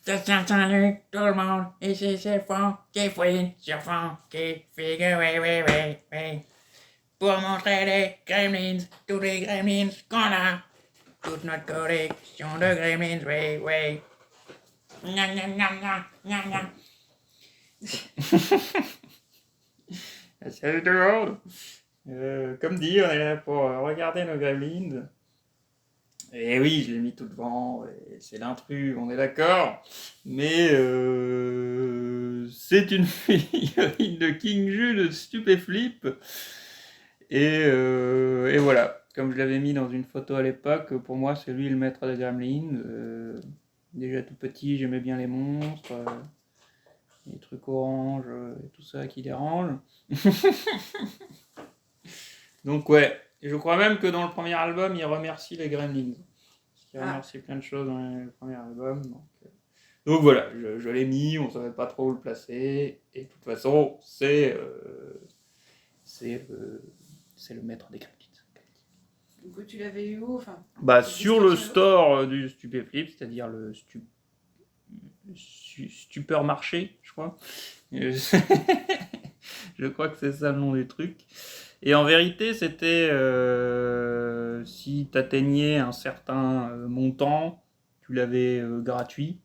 Salut tout le monde, ici c'est Franck qui fouine sur Franck qui figure, oui. Pour montrer les gremlins, tous les gremlins qu'on a, toute notre collection de gremlins, oui. Gna gna gna gna gna gna. Salut tout le monde. Comme dit, on est là pour regarder nos gremlins. Et oui, je l'ai mis tout devant, et c'est l'intrus, on est d'accord. Mais c'est une figurine de King Jules de Stupéflip. Et voilà, comme je l'avais mis dans une photo à l'époque, pour moi c'est lui le maître des gremlins. Déjà tout petit, j'aimais bien les monstres, les trucs oranges et tout ça qui dérangent. Donc ouais, et je crois même que dans le premier album, il remercie les gremlins. Il remercie plein de choses dans le premier album. Donc voilà, je l'ai mis, on ne savait pas trop où le placer. Et de toute façon, c'est le maître des gremlins. Donc tu l'avais eu où enfin, sur le store du Stupéflip, c'est-à-dire le Supermarché, je crois. Je crois que c'est ça le nom du truc. Et en vérité, c'était si tu atteignais un certain montant, tu l'avais gratuit.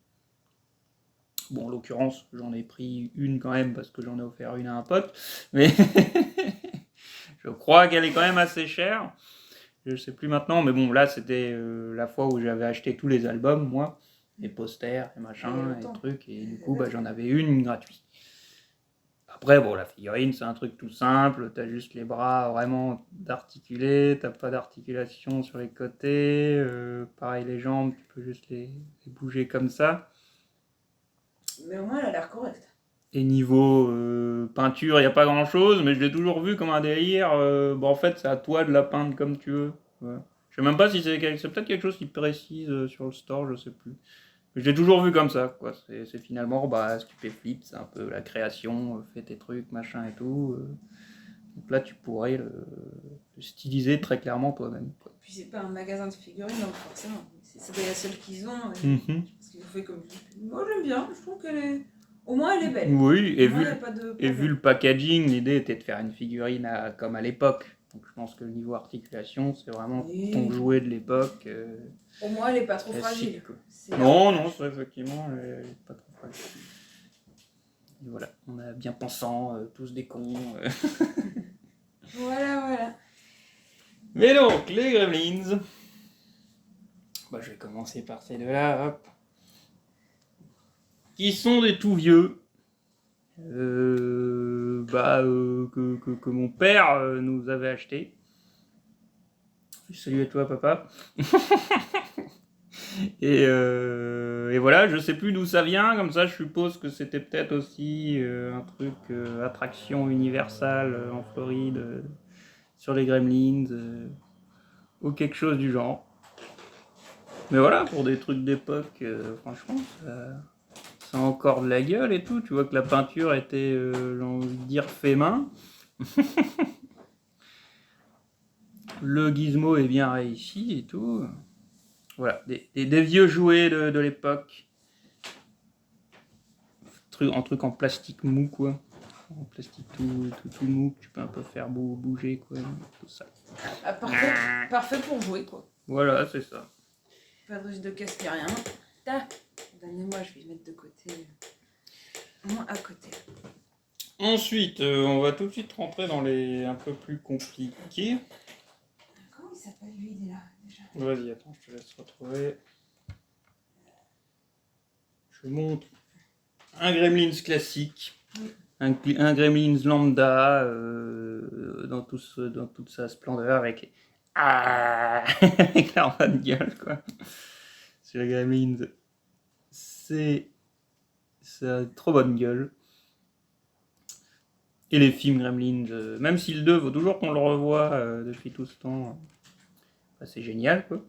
Bon, en l'occurrence, j'en ai pris une quand même parce que j'en ai offert une à un pote. Mais je crois qu'elle est quand même assez chère. Je sais plus maintenant, mais bon, là, c'était la fois où j'avais acheté tous les albums, moi, les posters, les machins, les trucs, et du coup, j'en avais une gratuite. Après, bon, la figurine, c'est un truc tout simple, t'as juste les bras vraiment d'articulés, t'as pas d'articulation sur les côtés, pareil les jambes, tu peux juste les bouger comme ça. Mais au moins, elle a l'air correcte. Et niveau peinture, il n'y a pas grand chose, mais je l'ai toujours vu comme un délire. En fait, c'est à toi de la peindre comme tu veux. Ouais. Je sais même pas si c'est peut-être quelque chose qui précise sur le store, je sais plus. Mais je l'ai toujours vu comme ça, quoi. C'est finalement, Stupéflip, c'est un peu la création, fais tes trucs, machin et tout. Donc là, tu pourrais le styliser très clairement toi-même. Quoi. Puis c'est pas un magasin de figurines, donc forcément. C'est la seule qu'ils ont. Parce qu'ils ont fait comme. Moi, j'aime bien. Je trouve qu'elle est. Au moins, elle est belle. Oui, et vu le packaging, l'idée était de faire une figurine comme à l'époque. Donc je pense que le niveau articulation, c'est vraiment ton jouet de l'époque. Au moins, elle est pas trop fragile. Non, ça, effectivement, elle est pas trop fragile. Et voilà, on a bien pensant, tous des cons. Voilà. Mais donc, les Gremlins. Je vais commencer par ces deux-là, hop. Qui sont des tout vieux. Que mon père nous avait acheté. Salut à toi, papa. et voilà, je sais plus d'où ça vient, comme ça je suppose que c'était peut-être aussi un truc attraction universelle en Floride sur les Gremlins ou quelque chose du genre. Mais voilà, pour des trucs d'époque, franchement, ça a encore de la gueule et tout. Tu vois que la peinture était, j'ai envie de dire, fait main. Le gizmo est bien réussi et tout. Voilà, des vieux jouets de l'époque. Un truc en plastique mou, quoi. En plastique tout mou, que tu peux un peu faire bouger, quoi. Tout ça. Ah, parfait pour jouer, quoi. Voilà, c'est ça. Pas de risque de casque ni rien. Tac, donnez-moi, je vais mettre de côté. Moi à côté. Ensuite, on va tout de suite rentrer dans les un peu plus compliqués. Comment il s'appelle lui, il est là, déjà? Vas-y, attends, je te laisse retrouver. Je montre un Gremlins classique. Un Gremlins lambda dans toute sa splendeur avec avec la bonne gueule, quoi. Sur les Gremlins, c'est trop bonne gueule. Et les films Gremlins, même si le 2, faut toujours qu'on le revoie depuis tout ce temps, c'est génial, quoi.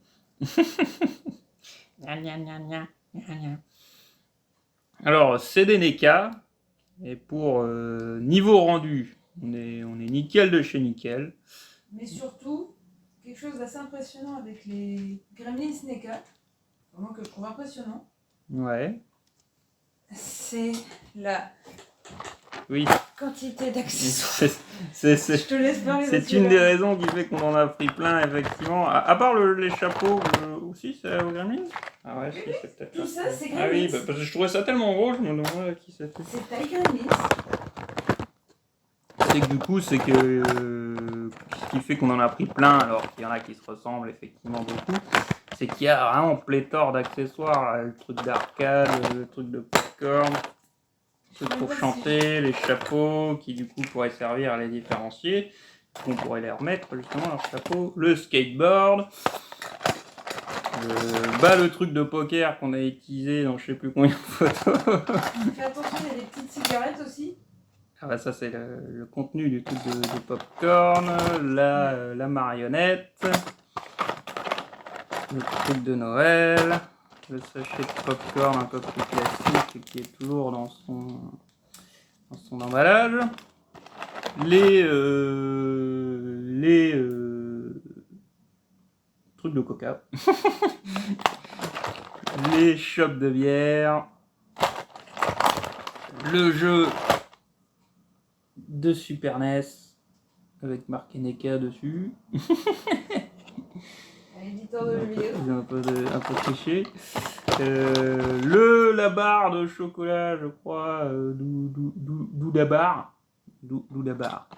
Alors, c'est des NECA, et pour niveau rendu, on est nickel de chez nickel. Mais surtout, quelque chose d'assez impressionnant avec les Gremlins NECA, vraiment que je trouve impressionnant. Ouais. c'est la Oui. quantité d'accessoires. C'est Je te laisse parler. c'est une des raisons qui fait qu'on en a pris plein, effectivement. À part les chapeaux, aussi, c'est aux Gremlins. Ah ouais, si, c'est peut-être Tout ça, c'est Ah oui, Gremlins. parce que je trouvais ça tellement gros, je me demandais qui c'était. C'est taille Gremlins. C'est que du coup, c'est que ce qui fait qu'on en a pris plein, alors qu'il y en a qui se ressemblent effectivement beaucoup, c'est qu'il y a vraiment pléthore d'accessoires, le truc d'arcade, le truc de popcorn, le truc pour chanter, les chapeaux qui du coup pourraient servir à les différencier, on pourrait les remettre justement leurs chapeaux, le skateboard, le truc de poker qu'on a utilisé dans je sais plus combien de photos. Fais attention, il y a des petites cigarettes aussi. Ah bah ça c'est le contenu du truc de popcorn, la marionnette, le truc de Noël, le sachet de popcorn un peu plus classique qui est toujours dans son emballage, les trucs de coca, les chopes de bière, le jeu de Super NES avec marqué NECA dessus. Un éditeur de jeux vidéo. Un peu triché. La barre de chocolat, je crois, Doudabar. Doudabar.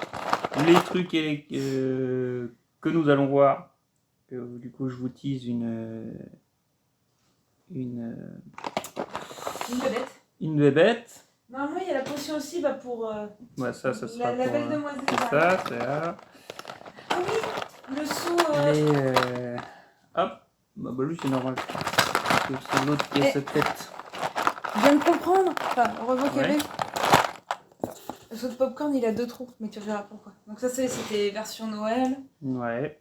Les trucs que nous allons voir. Du coup, je vous tease une bébête. Une bébête. Normalement, il y a la potion aussi pour. Ouais, ça sera la pour. belle demoiselle. C'est ça, c'est là. Ah oui, le saut. Hop, bah lui c'est normal. C'est l'autre qui a sa tête. Je viens de comprendre. Enfin, heureusement qu'il y Ouais. avait. Le saut de popcorn, il a 2 trous, mais tu verras pourquoi. Donc ça, c'était version Noël. Ouais.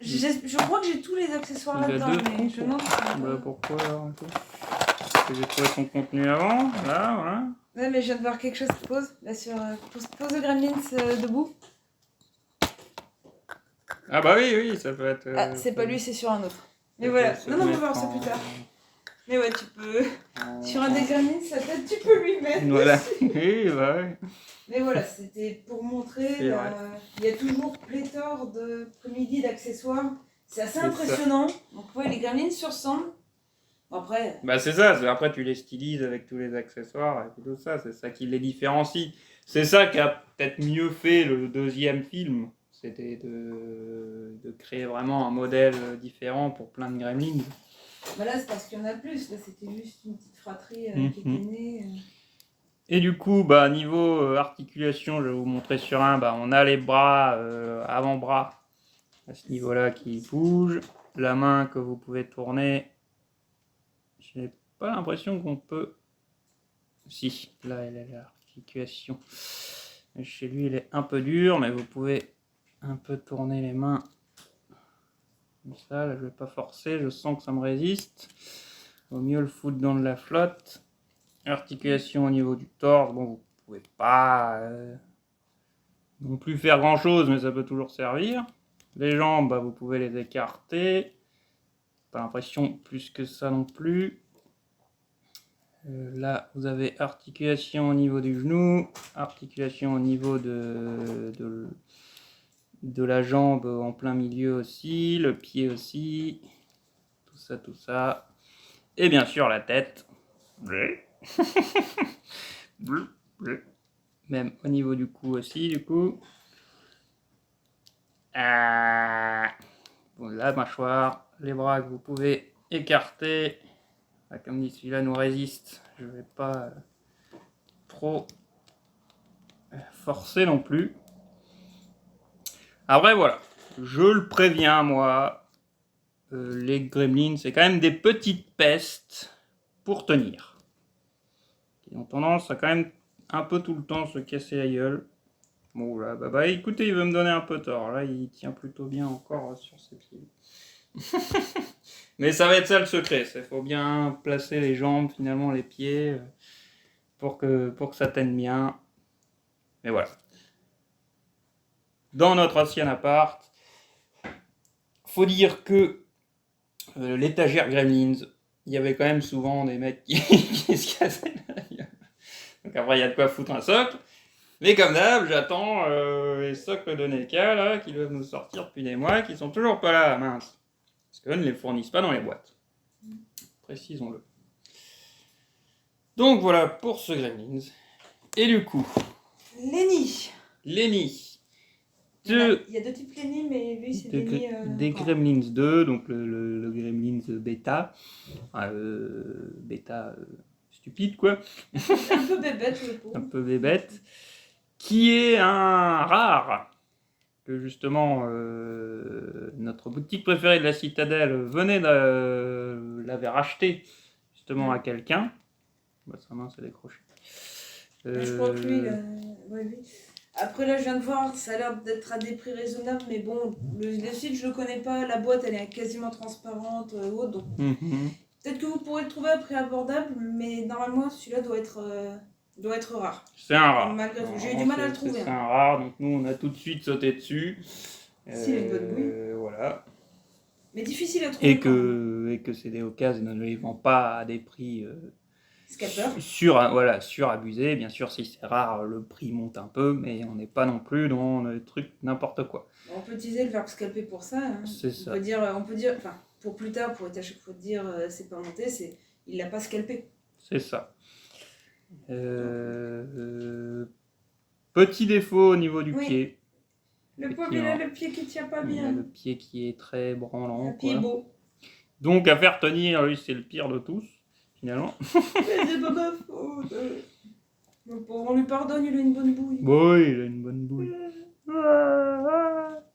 Je crois que j'ai tous les accessoires Il a là-dedans, 2 mais trous. je demande. Bah pourquoi alors un peu Parce que j'ai trouvé son contenu avant, là, voilà. Ouais, mais je viens de voir quelque chose qui pose. Là, sur pose de Gremlins debout. Ah bah oui, ça peut être... Ah, c'est pas lui, c'est sur un autre. Mais voilà. Non, on va voir ça plus tard. Mais ouais, tu peux... Sur un des Gremlins, sa tête, tu peux lui mettre. Voilà. Oui, bah ouais. Mais voilà, c'était pour montrer... Il y a toujours pléthore de, comme il dit, d'accessoires. C'est assez impressionnant. Donc ouais, les Gremlins se ressemblent. Bon, après... Bah c'est ça, après tu les stylises avec tous les accessoires et tout ça, c'est ça qui les différencie. C'est ça qui a peut-être mieux fait le deuxième film. C'était de créer vraiment un modèle différent pour plein de Gremlins. Bah là, c'est parce qu'il y en a plus. Là, c'était juste une petite fratrie qui était née. Et du coup, bah, niveau articulation, je vais vous montrer sur un. Bah, on a les bras, avant-bras, à ce niveau-là qui bougent. La main que vous pouvez tourner. J'ai pas l'impression qu'on peut... Si, là, elle est l'articulation. Chez lui, il est un peu dur, mais vous pouvez un peu tourner les mains. Comme ça, là, je vais pas forcer, je sens que ça me résiste. Vaut mieux le foutre dans de la flotte. Articulation au niveau du torse, bon, vous pouvez pas non plus faire grand chose, mais ça peut toujours servir. Les jambes, bah, vous pouvez les écarter. Pas l'impression plus que ça non plus. Là, vous avez articulation au niveau du genou, articulation au niveau de la jambe en plein milieu aussi, le pied aussi, tout ça. Et bien sûr la tête. Même au niveau du cou aussi, du coup. Bon, la mâchoire, les bras que vous pouvez écarter. Comme dit, celui-là nous résiste. Je vais pas trop forcer non plus. Après voilà, je le préviens moi, les Gremlins c'est quand même des petites pestes pour tenir. Ils ont tendance à quand même un peu tout le temps se casser la gueule. Bon là, bah écoutez, il veut me donner un peu tort. Là, il tient plutôt bien encore sur ses pieds. Mais ça va être ça le secret. Il faut bien placer les jambes, finalement les pieds, pour que ça tienne bien. Mais voilà. Dans notre ancien appart, faut dire que l'étagère Gremlins, il y avait quand même souvent des mecs qui se cassaient la gueule. Donc après, il y a de quoi foutre un socle. Mais comme d'hab, j'attends les socles de NECA là, qui doivent nous sortir depuis des mois, qui sont toujours pas là, mince. Parce qu'eux ne les fournissent pas dans les boîtes. Précisons-le. Donc voilà pour ce Gremlins. Et du coup, Lenny. Il y a deux types Lenny, mais lui c'est Lenny. Des Gremlins 2, donc le Gremlins bêta. Bêta stupide quoi. Un peu bébête le pauvre. Un peu bébête. Qui est un rare. Que justement notre boutique préférée de la Citadelle l'avait racheté justement à quelqu'un. Bah, sa main s'est décrochée. Je crois que lui, oui. Après là je viens de voir, ça a l'air d'être à des prix raisonnables, mais bon, le site je le connais pas, la boîte elle est quasiment transparente ou autre, donc peut-être que vous pourrez le trouver à prix abordable, mais normalement celui-là doit être rare. C'est un rare. Malgré tout, j'ai eu du mal à le trouver. C'est un rare, donc nous on a tout de suite sauté dessus. C'est une bonne bouille. Voilà. Mais difficile à trouver. Et que c'est des occasions, ne les vend pas à des prix scalper. Surabusé. Bien sûr, si c'est rare, le prix monte un peu, mais on n'est pas non plus dans le truc n'importe quoi. On peut utiliser le verbe scalper pour ça. Hein. C'est ça. On peut dire, enfin, pour plus tard, pour être à chaque fois dire c'est pas monté, c'est il l'a pas scalpé. C'est ça. Petit défaut au niveau du pied. Le pauvre, il a le pied qui tient pas bien. Il a le pied qui est très branlant. Le pied beau. Donc à faire tenir, lui, c'est le pire de tous. Finalement. Mais c'est pas ma faute. Le pauvre, on lui pardonne, il a une bonne bouille. Oui, il a une bonne bouille.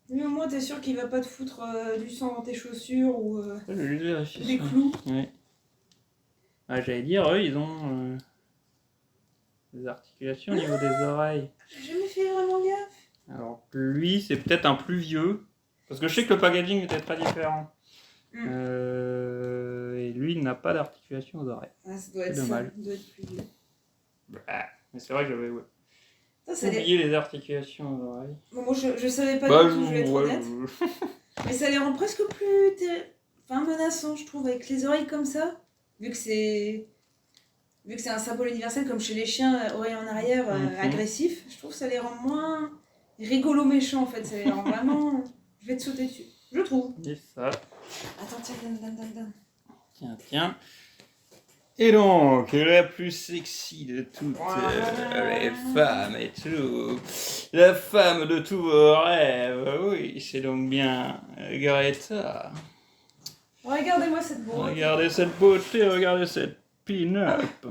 Mais au moins, t'es sûr qu'il va pas te foutre du sang dans tes chaussures ou des clous. Ouais. Ah, j'allais dire, eux, ils ont des articulations au niveau des oreilles. J'ai jamais fait vraiment gaffe. Alors, lui, c'est peut-être un plus vieux. Parce que je sais que le packaging était très différent. Et lui, il n'a pas d'articulation aux oreilles. Ah, ça doit être dommage. Ça doit être plus vieux. Mais c'est vrai que j'avais oublié les articulations aux oreilles. Bon, moi, je savais pas du tout, je vais être honnête. Mais ça les rend presque plus menaçants, je trouve, avec les oreilles comme ça. Vu que c'est un symbole universel, comme chez les chiens, oreilles en arrière, agressifs, je trouve que ça les rend moins rigolo méchants, en fait. Ça les rend vraiment... Je vais te sauter dessus. Je trouve. C'est ça. Attends, tiens, Tiens. Et donc, la plus sexy de toutes les femmes et tout. La femme de tous vos rêves. Oui, c'est donc bien Greta. Regardez-moi cette beauté. Regardez cette beauté, regardez cette pin-up.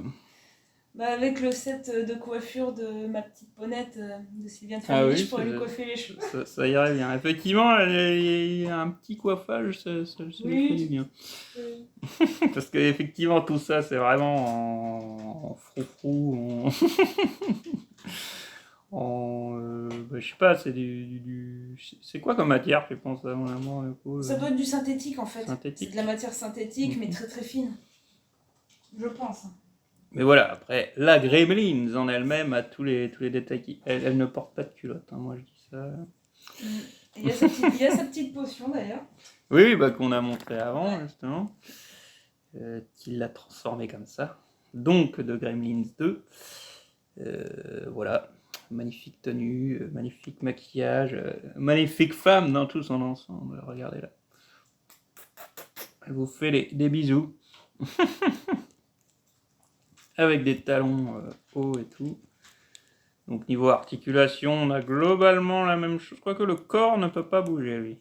Avec le set de coiffure de ma petite ponette de Sylviane Famille, je pourrais lui coiffer les cheveux. Ça irait bien. Effectivement, il y a un petit coiffage, ça lui fait du bien. Parce qu'effectivement, tout ça, c'est vraiment en froufrou, je sais pas, c'est c'est quoi comme matière, tu penses, à mon amour? Ça doit être du synthétique, en fait. Synthétique. C'est de la matière synthétique, mais très très fine. Je pense. Mais voilà, après, la Gremlins en elle-même a tous les détails. Elle ne porte pas de culotte, hein, moi je dis ça. Il y a sa petite potion d'ailleurs. Oui, qu'on a montré avant, justement. Qu'il l'a transformée comme ça. Donc, de Gremlins 2. Voilà. Magnifique tenue, magnifique maquillage, magnifique femme dans tout son ensemble. Regardez là. Elle vous fait des bisous. Avec des talons hauts et tout. Donc niveau articulation, on a globalement la même chose. Je crois que le corps ne peut pas bouger, lui.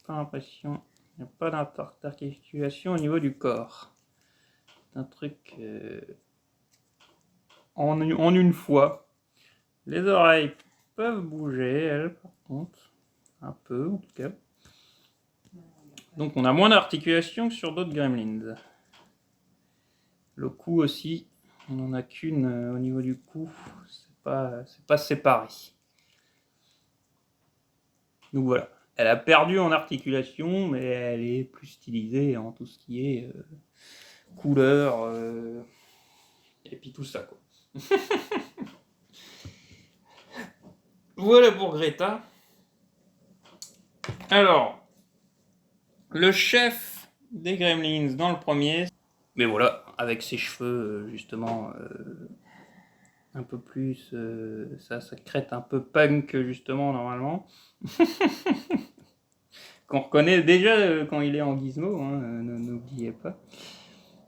Pas l'impression. Il n'y a pas d'articulation au niveau du corps. C'est un truc en une fois. Les oreilles peuvent bouger, elles, par contre. Un peu, en tout cas. Donc on a moins d'articulation que sur d'autres Gremlins. Le cou aussi, on n'en a qu'une au niveau du cou, c'est pas séparé. Donc voilà, elle a perdu en articulation, mais elle est plus stylisée en tout ce qui est couleur, et puis tout ça, quoi. Voilà pour Greta. Alors, le chef des Gremlins dans le premier, mais voilà, avec ses cheveux justement un peu plus... ça crête un peu punk, justement, normalement. Qu'on reconnaît déjà quand il est en gizmo, hein, n'oubliez pas.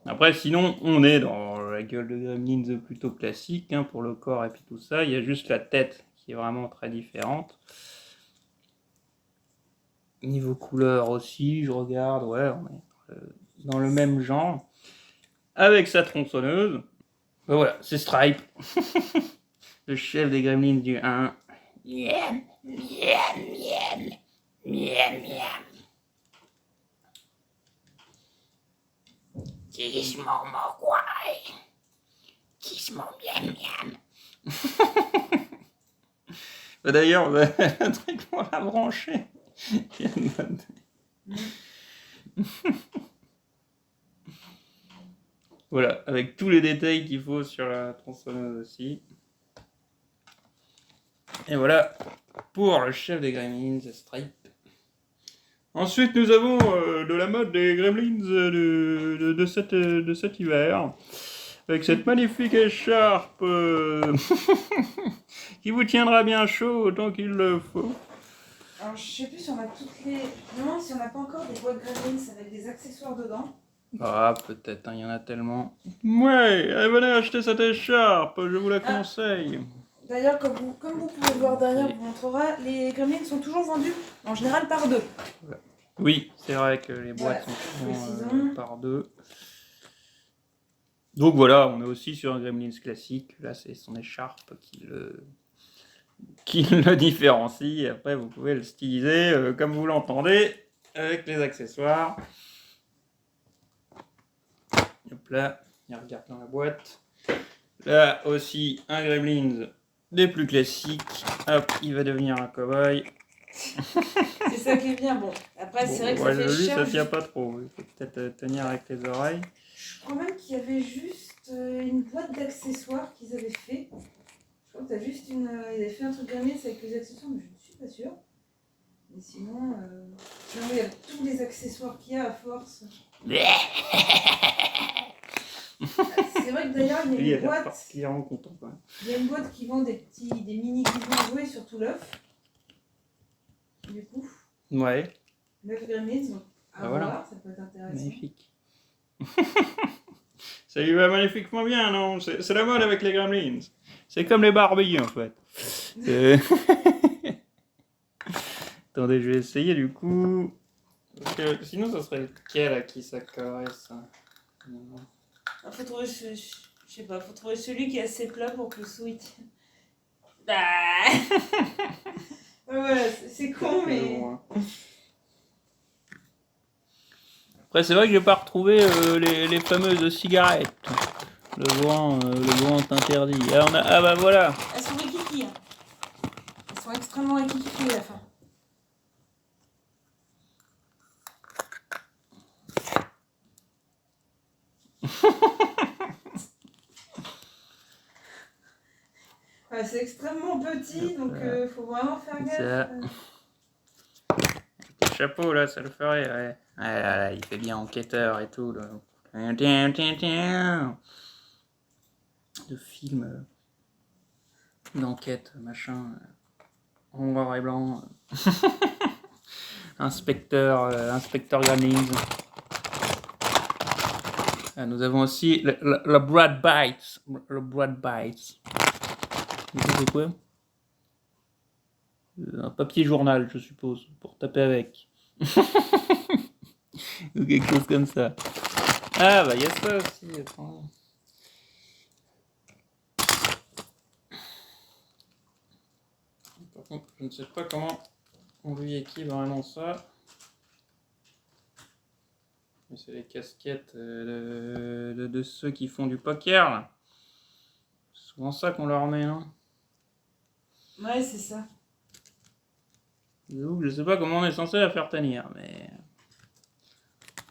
Après, sinon, on est dans la gueule de Gremlins plutôt classique, hein, pour le corps et puis tout ça. Il y a juste la tête qui est vraiment très différente. Niveau couleur aussi, je regarde, ouais, on est dans le même genre. Avec sa tronçonneuse. Ben voilà, c'est Stripe. Le chef des Gremlins du 1. Miam, miam, miam, miam, miam. Gizmo Mogwai. Gizmo miam miam. D'ailleurs, le truc pour la brancher. Voilà, avec tous les détails qu'il faut sur la tronçonneuse aussi. Et voilà pour le chef des Gremlins, Stripe. Ensuite, nous avons de la mode des Gremlins de cet hiver. Avec cette magnifique écharpe qui vous tiendra bien chaud autant qu'il le faut. Alors, je sais plus si on a toutes les... Non, si on n'a pas encore des boîtes Gremlins avec des accessoires dedans. Ah, peut-être, hein, il y en a tellement. Ouais, venez acheter cette écharpe, je vous la conseille. D'ailleurs, comme vous pouvez le voir derrière, on vous montrera, les Gremlins sont toujours vendus en général par deux. Oui, c'est vrai que les boîtes sont souvent par deux. Donc voilà, on est aussi sur un Gremlins classique. Là, c'est son écharpe qui le différencie. Après, vous pouvez le styliser comme vous l'entendez, avec les accessoires. Hop là, il regarde dans la boîte. Là aussi, un Gremlins des plus classiques. Hop, il va devenir un cow-boy. C'est ça qui est bien. Bon, après, c'est vrai que ça fait cher. Ça tient pas trop. Il faut peut-être tenir avec les oreilles. Je crois même qu'il y avait juste une boîte d'accessoires qu'ils avaient fait. Je crois que t'as juste une... ils avaient fait un truc Gremlins avec les accessoires, mais je ne suis pas sûre. Mais sinon, non, il y a tous les accessoires qu'il y a à force. C'est vrai que d'ailleurs, il y a une boîte. Particulièrement content, quoi. Il y a une boîte qui vend des mini Gizmo jouets, surtout l'œuf. Du coup. Ouais. L'œuf Gremlins, donc à voir, ça peut être intéressant. Magnifique. Ça lui va magnifiquement bien, non? C'est la mode avec les Gremlins. C'est comme les Barbie, en fait. Attendez, je vais essayer du coup. Parce que sinon, ça serait lequel à qui ça caresse? Faut trouver je sais pas, faut trouver celui qui est assez plat pour que le sweet. Ah ouais, c'est con, mais. Après, c'est vrai que j'ai pas retrouvé les fameuses cigarettes. Le grand interdit. Ah bah voilà. Elles sont rikiki. Hein. Elles sont extrêmement rikiki à la fin. Ouais, c'est extrêmement petit, donc faut vraiment faire gaffe. Le chapeau là, ça le ferait, ouais. Ah là, il fait bien enquêteur et tout. Là. De film d'enquête, machin, en noir et blanc. Inspecteur Gremlins. Ah, nous avons aussi le Brad Bites. Le Brad Bites. C'est quoi? Un papier journal, je suppose, pour taper avec. Ou quelque chose comme ça. Ah bah il y a ça aussi, attends. Par contre, je ne sais pas comment on lui équipe vraiment ça. Mais c'est les casquettes de ceux qui font du poker, là. C'est souvent ça qu'on leur met, hein. Ouais, c'est ça. Je sais pas comment on est censé la faire tenir, mais...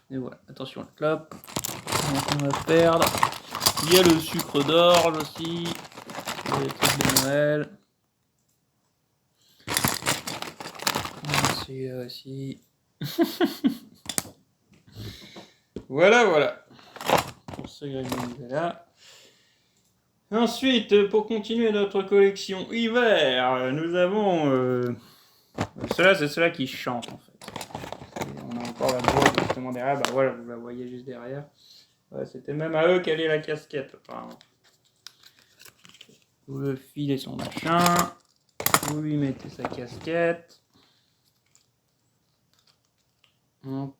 Et voilà, attention, la clope. On va perdre. Il y a le sucre d'orge aussi. Les trucs de Noël. Celui-là aussi. Voilà. Pour ce Gremlins là. Ensuite, pour continuer notre collection hiver, nous avons... Ceux-là, c'est ceux-là qui chantent, en fait. On a encore la boîte justement derrière. Bah voilà, vous la voyez juste derrière. Ouais, c'était même à eux qu'elle est la casquette, apparemment. Vous le filez son machin. Vous lui mettez sa casquette. Hop.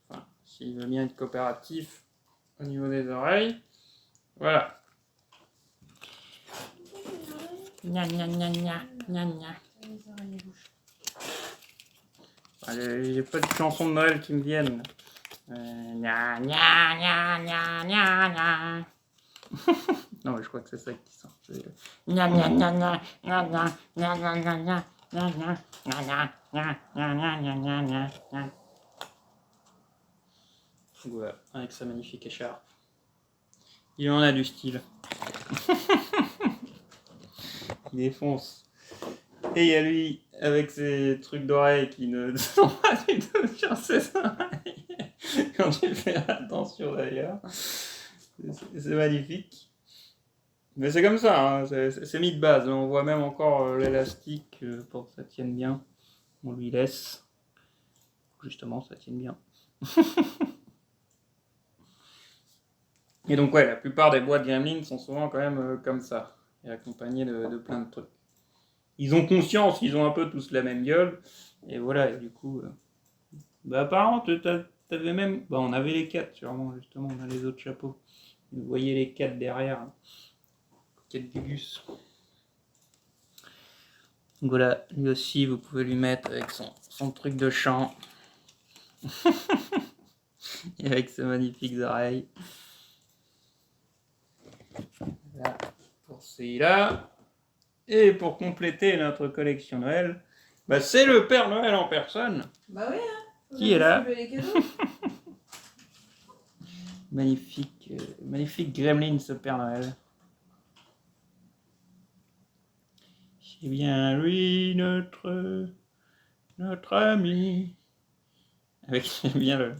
Enfin, s'il veut bien être coopératif au niveau des oreilles. Voilà. Gna gna gna gna gna gna. J'ai pas de chansons de Noël qui me viennent. Gna gna gna gna gna gna. Non, mais je crois que c'est ça qui sort. Gna gna gna gna gna gna gna gna gna gna gna gna gna gna gna gna gna gna gna. Voilà, avec sa magnifique écharpe. Il en a du style. Il défonce. Et il y a lui, avec ses trucs d'oreilles qui ne sont pas du tout sur ses oreilles. Quand tu fais attention d'ailleurs. C'est magnifique. Mais c'est comme ça, hein. C'est mis de base. On voit même encore l'élastique pour que ça tienne bien. On lui laisse. Justement, ça tienne bien. Et donc ouais, la plupart des boîtes Gremlin sont souvent quand même comme ça. Et accompagnés de plein de trucs. Ils ont conscience qu'ils ont un peu tous la même gueule. Et voilà, et du coup... Bah apparemment, t'avais même... Bah on avait les 4 sûrement, justement, on a les autres chapeaux. Vous voyez les 4 derrière. 4 Gugus. Voilà, lui aussi, vous pouvez lui mettre avec son truc de chant. Et avec ses magnifiques oreilles. Voilà, pour celui-là. Et pour compléter notre collection Noël, bah c'est le Père Noël en personne. Bah oui, hein. Qui est là. Les cadeaux. Magnifique, magnifique gremlin ce Père Noël. C'est bien lui notre ami. Avec bien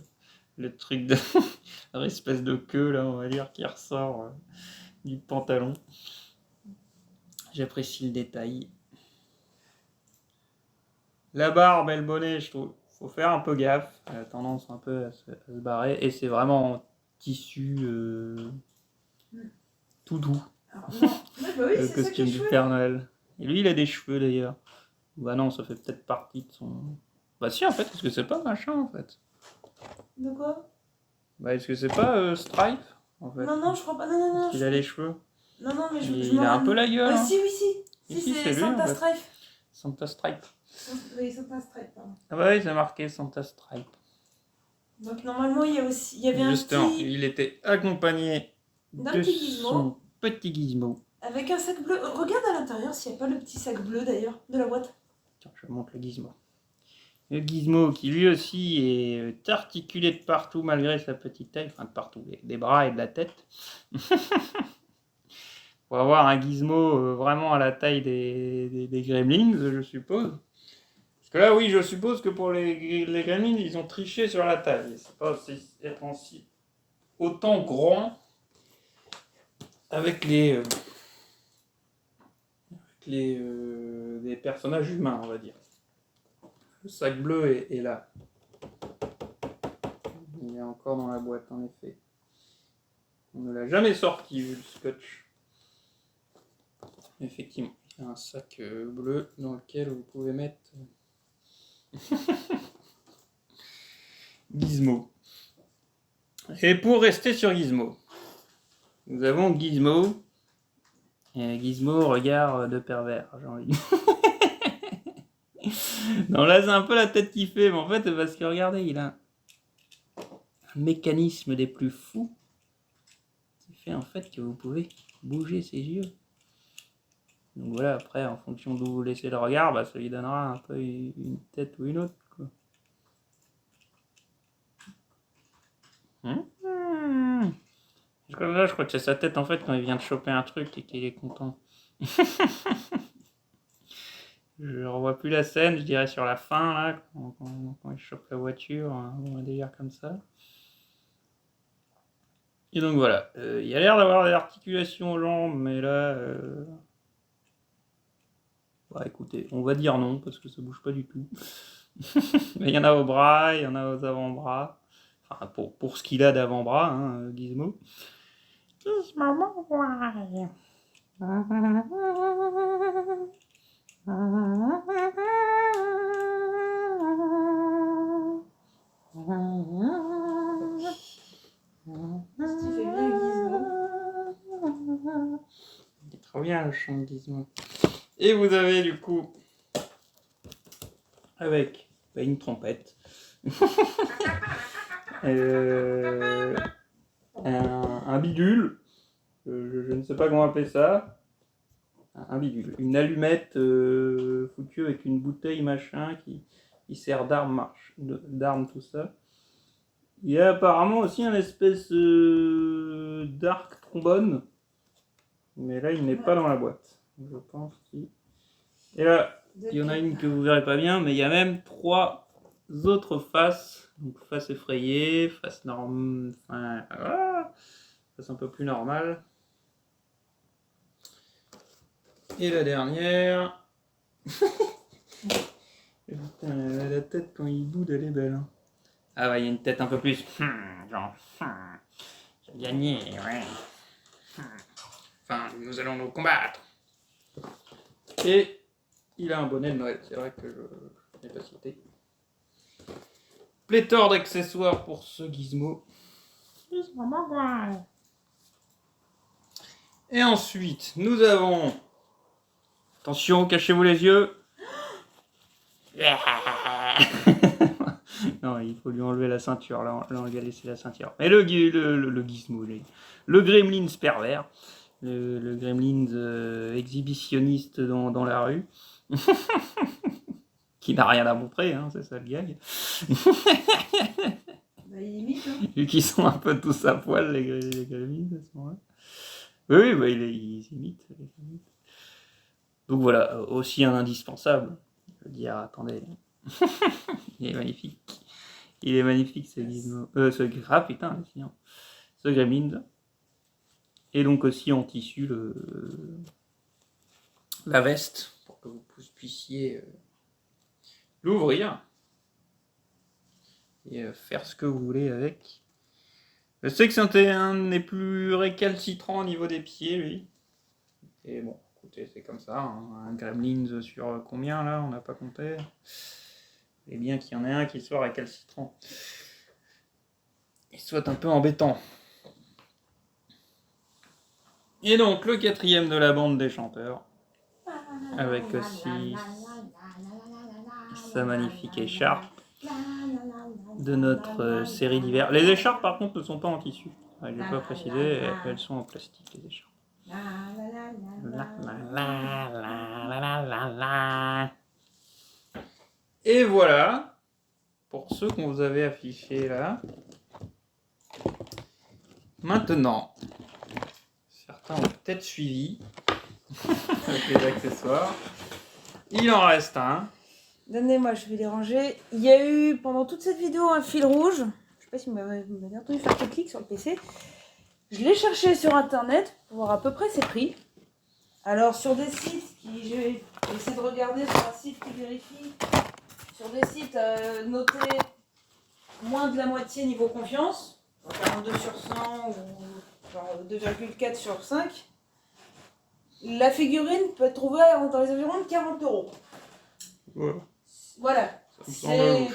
le truc de leur espèce de queue là, on va dire, qui ressort du pantalon. J'apprécie le détail. La barbe et le bonnet, je trouve, faut faire un peu gaffe. Elle a tendance un peu à se barrer. Et c'est vraiment en tissu tout doux. Alors, non. Ouais, bah oui, Le c'est costume ça qui est du Père Noël. Et lui, il a des cheveux d'ailleurs. Bah non, ça fait peut-être partie de son... Bah si, en fait, est-ce que c'est pas machin, en fait? De quoi? Bah est-ce que c'est pas Stripe, en fait? Non, je crois pas. Non. Il a les cheveux. Non, mais je Il a un peu la gueule. Bah hein. si, oui, si. Si, c'est lui, Santa en fait. Stripe. Santa Stripe. Oui, Santa Stripe, pardon. Ah bah oui, c'est marqué Santa Stripe. Donc normalement, il y avait Justement, un petit... il était accompagné d'un de petit gizmo. son petit gizmo. Avec un sac bleu. Regarde à l'intérieur s'il n'y a pas le petit sac bleu d'ailleurs de la boîte. Tiens, je montre le gizmo. Le gizmo qui lui aussi est articulé de partout malgré sa petite taille, enfin de partout, des bras et de la tête. Pour avoir un gizmo vraiment à la taille des gremlins, je suppose. Parce que là, oui, je suppose que pour les gremlins, ils ont triché sur la taille. C'est pas être aussi autant grand avec les des personnages humains, on va dire. Le sac bleu est là. Il est encore dans la boîte, en effet. On ne l'a jamais sorti, vu le scotch. Effectivement, il y a un sac bleu dans lequel vous pouvez mettre Gizmo. Et pour rester sur Gizmo, nous avons Gizmo. Et Gizmo, regard de pervers, j'ai envie. Non, là, c'est un peu la tête qui fait, mais en fait, parce que regardez, il a un mécanisme des plus fous qui fait en fait que vous pouvez bouger ses yeux. Donc voilà, après, en fonction d'où vous laissez le regard, bah, ça lui donnera un peu une tête ou une autre, quoi. Là, je crois que c'est sa tête en fait quand il vient de choper un truc et qu'il est content. Je revois plus la scène, je dirais sur la fin, là, quand il chope la voiture, un délire comme ça. Et donc voilà, il a l'air d'avoir des articulations aux jambes, mais là... Bah écoutez, on va dire non, parce que ça bouge pas du tout. Mais il y en a au bras, il y en a aux avant-bras. Enfin, pour ce qu'il a d'avant-bras, hein, Gizmo. Gizmo, mon roi. Steve fait bien Gizmo. C'est trop bien le chant de Gizmo. Et vous avez du coup, avec une trompette, un bidule, je ne sais pas comment appeler ça, un bidule, une allumette foutue avec une bouteille machin qui sert d'arme tout ça. Il y a apparemment aussi un espèce d'arc trombone, mais là il n'est pas dans la boîte. Je pense qu'il... Et là, il y en a une que vous verrez pas bien, mais il y a même 3 autres faces. Donc face effrayée, face normale, enfin, face un peu plus normale. Et la dernière. Putain, la tête quand il boude, elle est belle. Hein. Ah ouais, il y a une tête un peu plus. Genre, j'ai gagné, ouais. Enfin, nous allons nous combattre. Et il a un bonnet de Noël, c'est vrai que je n'ai pas cité. Pléthore d'accessoires pour ce Gizmo. Et ensuite, nous avons... Attention, cachez-vous les yeux. Non, il faut lui enlever la ceinture. Là, on lui a laissé la ceinture. Mais le Gizmo, le Gremlins pervers. Le Gremlins exhibitionniste dans la rue. Qui n'a rien à montrer, hein, c'est ça le gag. Bah, il imite, hein. Vu qu'ils sont un peu tous à poil, les Gremlins, à ce moment-là. Oui, bah, ils imitent. Donc voilà, aussi un indispensable. Je veux dire, attendez. Il est magnifique. Il est magnifique, ce Gizmo. Ah putain, sinon. Ce Gremlins. Et donc aussi en tissu, la veste, pour que vous puissiez l'ouvrir. Et faire ce que vous voulez avec. Je sais que c'est un des plus récalcitrants au niveau des pieds, lui. Et bon, écoutez, c'est comme ça. Hein. Un Gremlins sur combien, là? On n'a pas compté. Et bien qu'il y en ait un qui soit récalcitrant. Et soit un peu embêtant. Et donc, le 4e de la bande des chanteurs. Avec aussi sa magnifique écharpe de notre série d'hiver. Les écharpes, par contre, ne sont pas en tissu. Je n'ai pas précisé, elles sont en plastique, les écharpes. Et voilà, pour ceux qu'on vous avait affichés là. Maintenant, certains ont peut-être suivi avec les accessoires. Il en reste un. Donnez-moi, je vais les ranger. Il y a eu pendant toute cette vidéo un fil rouge. Je sais pas si vous m'avez entendu faire des clics sur le PC. Je l'ai cherché sur internet pour voir à peu près ses prix. Alors sur des sites j'ai essayé de regarder sur un site qui vérifie. Sur des sites notés moins de la moitié niveau confiance. 42 sur 100 ou 2,4 sur 5. La figurine peut être trouvée dans les environs de 40 €. Ouais. Voilà. C'est...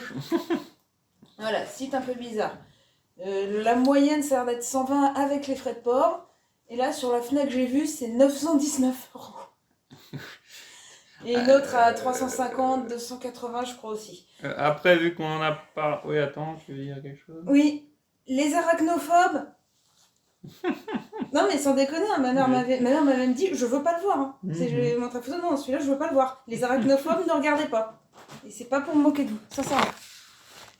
Voilà, site un peu bizarre. La moyenne, ça a l'air d'être 120 avec les frais de port. Et là, sur la Fnac, j'ai vu, c'est 919 €. Et une autre à 350, 280, je crois aussi. Après, vu qu'on en a pas... Oui, attends, je vais dire quelque chose. Oui, les arachnophobes. Non, mais sans déconner, hein, ma mère m'avait même dit, je veux pas le voir. Hein. Je lui ai montré la photo, non, celui-là, je veux pas le voir. Les arachnophobes, ne regardez pas. Et c'est pas pour me moquer de vous, sincèrement.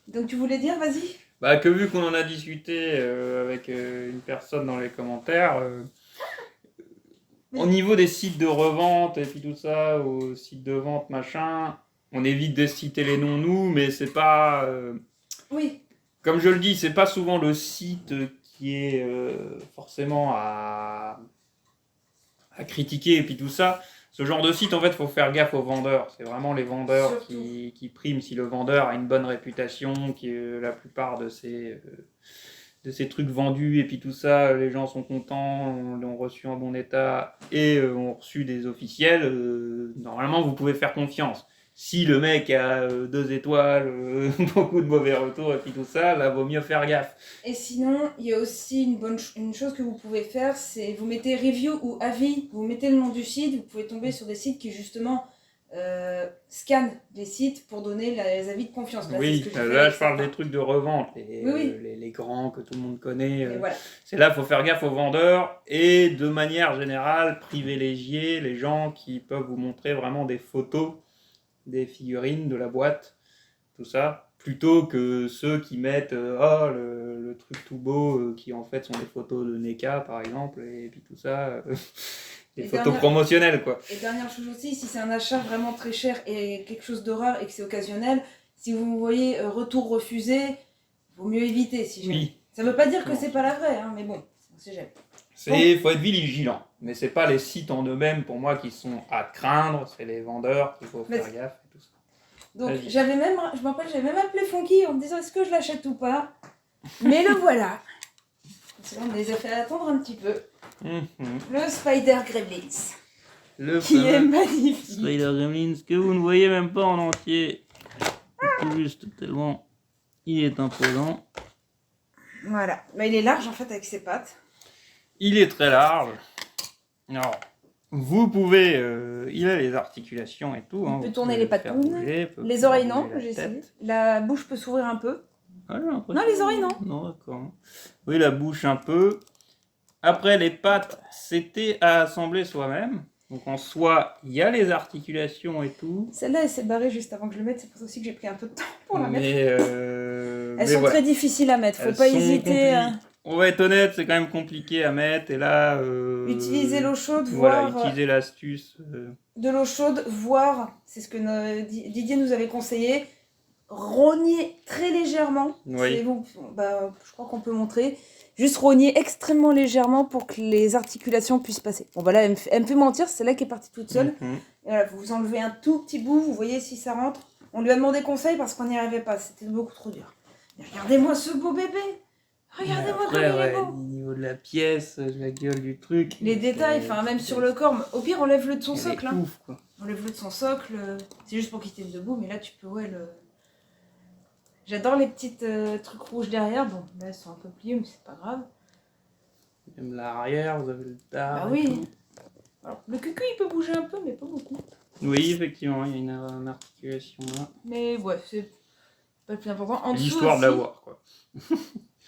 Donc tu voulais dire, vas-y. Bah, que vu qu'on en a discuté avec une personne dans les commentaires, au niveau des sites de revente et puis tout ça, aux sites de vente machin, on évite de citer les noms nous, mais c'est pas... Oui. Comme je le dis, c'est pas souvent le site qui est forcément à critiquer et puis tout ça. Ce genre de site, en fait, il faut faire gaffe aux vendeurs. C'est vraiment les vendeurs qui priment. Si le vendeur a une bonne réputation, la plupart de ces trucs vendus et puis tout ça, les gens sont contents, l'ont reçu en bon état et ont reçu des officiels, normalement, vous pouvez faire confiance. Si le mec a 2 étoiles, beaucoup de mauvais retours et puis tout ça, là, vaut mieux faire gaffe. Et sinon, il y a aussi une chose que vous pouvez faire, c'est vous mettez review ou avis, vous mettez le nom du site, vous pouvez tomber sur des sites qui justement scannent les sites pour donner les avis de confiance. Là, oui, là je parle des trucs de revente, les grands que tout le monde connaît. Voilà. C'est là, il faut faire gaffe aux vendeurs et de manière générale, privilégier les gens qui peuvent vous montrer vraiment des photos des figurines de la boîte, tout ça, plutôt que ceux qui mettent le truc tout beau qui en fait sont des photos de NECA par exemple, et puis tout ça, des photos promotionnelles quoi. Et dernière chose aussi, si c'est un achat vraiment très cher et quelque chose de rare et que c'est occasionnel, si vous voyez retour refusé, vaut mieux éviter si jamais. Oui. Ça veut pas dire que c'est pas la vraie, hein, mais bon, on sait jamais. Il faut être vigilant, mais c'est pas les sites en eux-mêmes pour moi qui sont à craindre, c'est les vendeurs qu'il faut faire gaffe et tout ça. Donc je me rappelle, j'avais même appelé Fonky en me disant est-ce que je l'achète ou pas, mais le voilà. On les a fait attendre un petit peu. Le Spider Gremlins. Qui est magnifique. Spider Gremlins que vous ne voyez même pas en entier. Tout juste tellement il est imposant. Voilà, mais il est large en fait avec ses pattes. Il est très large. Alors, vous pouvez... il a les articulations et tout. Il peut tourner les pattes. Les oreilles non, j'ai essayé. La bouche peut s'ouvrir un peu. Ah, non, les oreilles non. Non, d'accord. Oui, la bouche un peu. Après, les pattes, c'était à assembler soi-même. Donc en soi, il y a les articulations et tout. Celle-là, elle s'est barrée juste avant que je le mette. C'est pour ça aussi que j'ai pris un peu de temps pour la mettre. Elles sont très difficiles à mettre. Faut pas hésiter. On va être honnête, c'est quand même compliqué à mettre. Et là, utiliser l'eau chaude, voilà, utiliser l'astuce. De l'eau chaude, voire, c'est ce que Didier nous avait conseillé, rogner très légèrement. Oui. Je crois qu'on peut montrer. Juste rogner extrêmement légèrement pour que les articulations puissent passer. Bon, voilà, elle me fait mentir, c'est celle-là qui est partie toute seule. Et voilà, vous enlevez un tout petit bout, vous voyez si ça rentre. On lui a demandé conseil parce qu'on n'y arrivait pas, c'était beaucoup trop dur. Mais regardez-moi ce beau bébé! Regardez-moi comme il est beau! Au niveau de la pièce, la gueule du truc. Les détails, même sur le corps. Au pire, enlève-le de son socle. Ouf, quoi. Enlève-le de son socle. C'est juste pour qu'il tienne debout, mais là tu peux, le. J'adore les petites trucs rouges derrière. Bon, là, elles sont un peu pliées, mais c'est pas grave. Même l'arrière, vous avez le tard. Ah oui. Alors, le cucu, il peut bouger un peu, mais pas beaucoup. Oui, effectivement, il y a une articulation là. Mais ouais, c'est pas le plus important. L'histoire de l'avoir, quoi.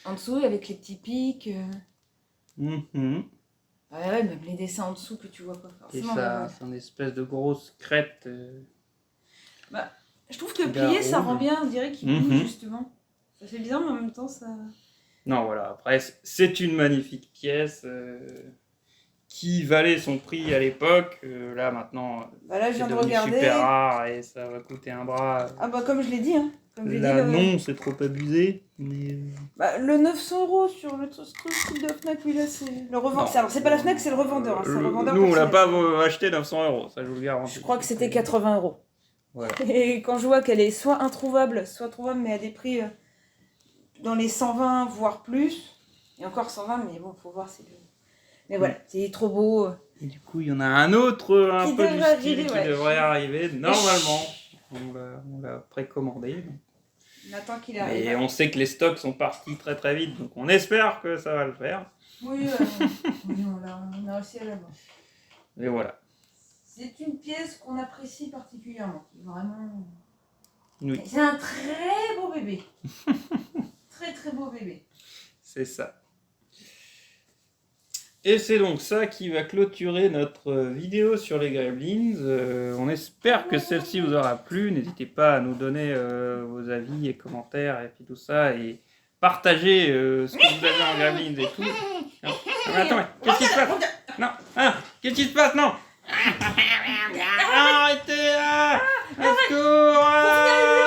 En dessous, avec les petits pics. Ouais, même les dessins en dessous que tu vois pas forcément. Et ça, c'est une espèce de grosse crête. Je trouve que plié, ça rend bien, on dirait qu'il bouge justement. Ça fait bizarre, mais en même temps, ça... Non, voilà, après, c'est une magnifique pièce qui valait son prix à l'époque. Là, maintenant, là, je viens de regarder. Super rare et ça va coûter un bras. Comme je l'ai dit, hein. Là, non, c'est trop abusé. Mais... le 900 € sur le truc de Fnac, oui, là, c'est le revendeur. Alors, c'est pas la Fnac, c'est le revendeur. Nous, on l'a pas acheté 900 €, ça je vous le garantis. Je crois que c'était 80 €. Voilà. Et quand je vois qu'elle est soit introuvable, soit trouvable, mais à des prix dans les 120, voire plus, et encore 120, mais bon, faut voir, c'est le... Mais voilà, c'est trop beau. Et du coup, il y en a un autre, un peu du style, qui devrait arriver, normalement. On l'a précommandé. On attend qu'il arrive. Et on sait que les stocks sont partis très très vite, donc on espère que ça va le faire. Oui, on a réussi à l'avoir. Et voilà. C'est une pièce qu'on apprécie particulièrement. Vraiment. Oui. C'est un très beau bébé. Très très beau bébé. C'est ça. Et c'est donc ça qui va clôturer notre vidéo sur les Gremlins. On espère que celle-ci vous aura plu. N'hésitez pas à nous donner vos avis et commentaires et puis tout ça. Et partagez ce que vous avez en Gremlins et tout. Non. Attends, qu'est-ce qui se passe? Non, qu'est-ce qui se passe? Non. Arrêtez! Au secours!